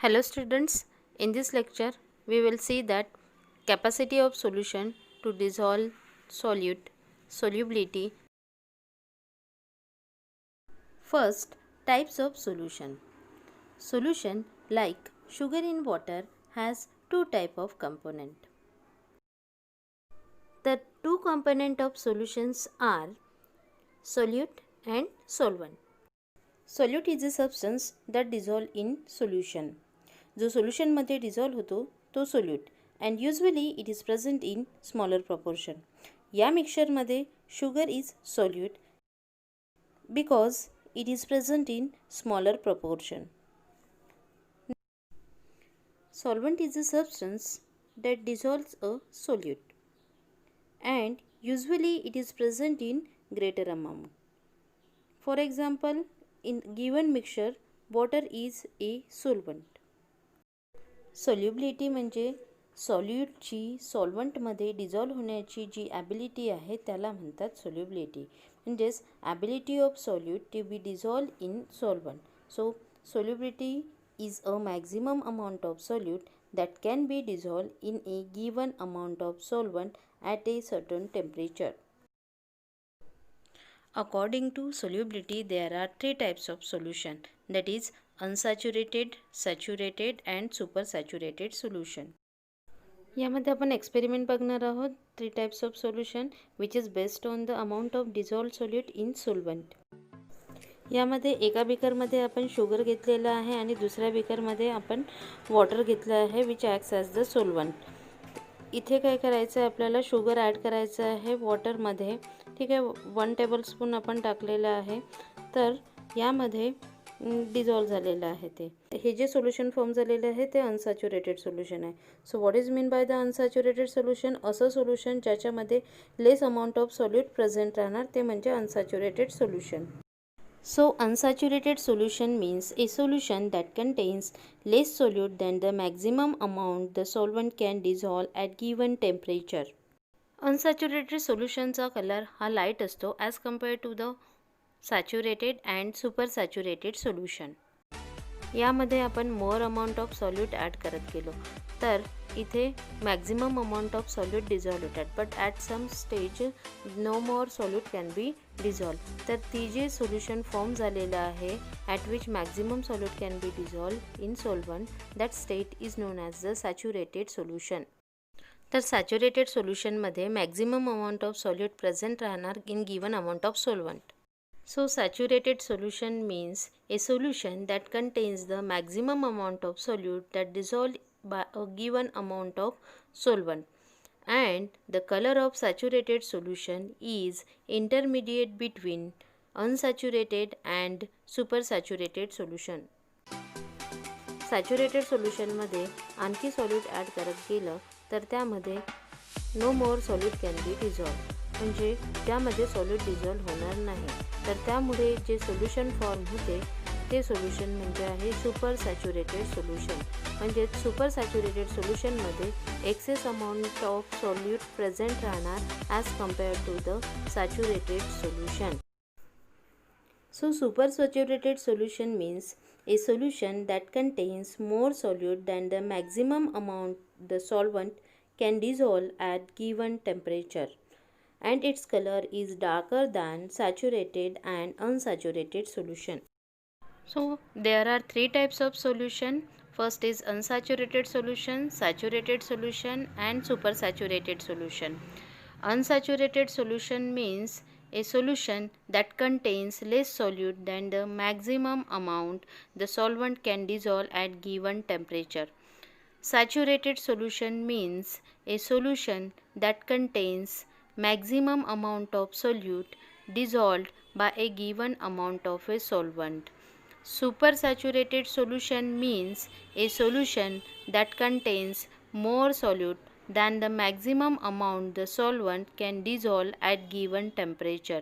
Hello students, in this lecture we will see that capacity of solution to dissolve solute, solubility. First, types of solution. Solution like sugar in water has two type of component. The two component of solutions are solute and solvent. Solute is a substance that dissolve in solution. जो सोल्युशनमध्ये dissolve होतो तो solute and usually it is present in smaller proportion. या मिक्सचरमध्ये sugar is solute because it is present in smaller proportion. Solvent is a substance that dissolves a solute and usually it is present in greater amount. For example, in given mixture, water is a solvent. Solubility म्हणजे सॉल्यूटची सॉल्वंटमध्ये dissolve होण्याची जी ability आहे त्याला म्हणतात solubility. म्हणजेच ability of solute to be dissolve in solvent. So solubility is a maximum amount of solute that can be dissolved in a given amount of solvent at a certain temperature. According to solubility, there are three types of solution, that is unsaturated, saturated and supersaturated solution. यामध्ये आपण experiment बघणार आहोत. Three types of solution which is based on the amount of dissolve solute in solvent. यामध्ये एका बीकरमध्ये आपण sugar घेतलेला आहे आणि दुसऱ्या बीकरमध्ये आपण वॉटर घेतलं आहे विच ॲक्ट्स ॲज द सोल्वंट. इथे काय करायचं आहे, आपल्याला शुगर ॲड करायचं आहे वॉटरमध्ये. ठीक आहे, 1 टेबलस्पून आपण टाकलेलं आहे. तर यामध्ये डिझॉल्व झालेलं आहे ते. हे जे सोल्युशन फॉर्म झालेलं आहे ते अनसॅच्युरेटेड सोल्युशन आहे. So what is mean by the unsaturated solution? असं सोल्युशन ज्याच्यामध्ये less amount of solute present राहणार ते म्हणजे unsaturated solution. So unsaturated solution means a solution that contains less solute than the maximum amount the solvent can dissolve at given temperature. Unsaturated solutionचा colour हा light असतो as compared to the saturated and supersaturated solution. यामध्ये आपण more amount of solute add करत गेलो तर इथे maximum amount of solute dissolve होतात, but at some stage no more solute can be dissolve. तर ती जे सोल्युशन फॉर्म झालेलं आहे at which maximum solute can be dissolve in solvent, that state is known as the saturated solution. तर saturated सोल्युशनमध्ये maximum amount of solute present राहणार in given amount of solvent. So saturated solution means a solution that contains the maximum amount of solute that dissolved by a given amount of solvent, and the color of saturated solution is intermediate between unsaturated and supersaturated solution. Saturated सोल्युशनमध्ये आणखी solute add करत गेलं तर त्यामध्ये no more solute can be dissolve, म्हणजे त्यामध्ये solute dissolve होणार नाही. तर त्यामुळे जे सोल्युशन फॉर्म होते ते सोल्युशन म्हणजे आहे सुपर सॅच्युरेटेड सोल्युशन. म्हणजे सुपर सॅच्युरेटेड सोल्युशनमध्ये excess amount of solute present राहणार as compared to the saturated solution. So supersaturated solution means a solution that contains more solute than the maximum amount the solvent can dissolve at given temperature, and its color is darker than saturated and unsaturated solution. So there are three types of solution. First is unsaturated solution, saturated solution and supersaturated solution. Unsaturated solution means a solution that contains less solute than the maximum amount the solvent can dissolve at given temperature. Saturated solution means a solution that contains maximum amount of solute dissolved by a given amount of a solvent. Supersaturated solution means a solution that contains more solute than the maximum amount the solvent can dissolve at given temperature.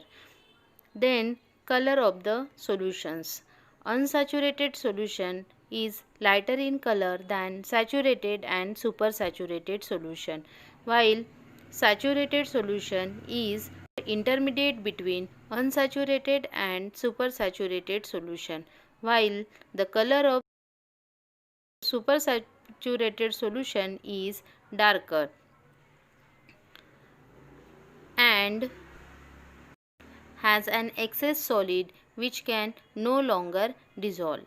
Then color of the solutions. Unsaturated solution is lighter in color than saturated and supersaturated solution, while saturated solution is intermediate between unsaturated and supersaturated solution, while the color of Supersaturated solution is darker and has an excess solid which can no longer dissolve.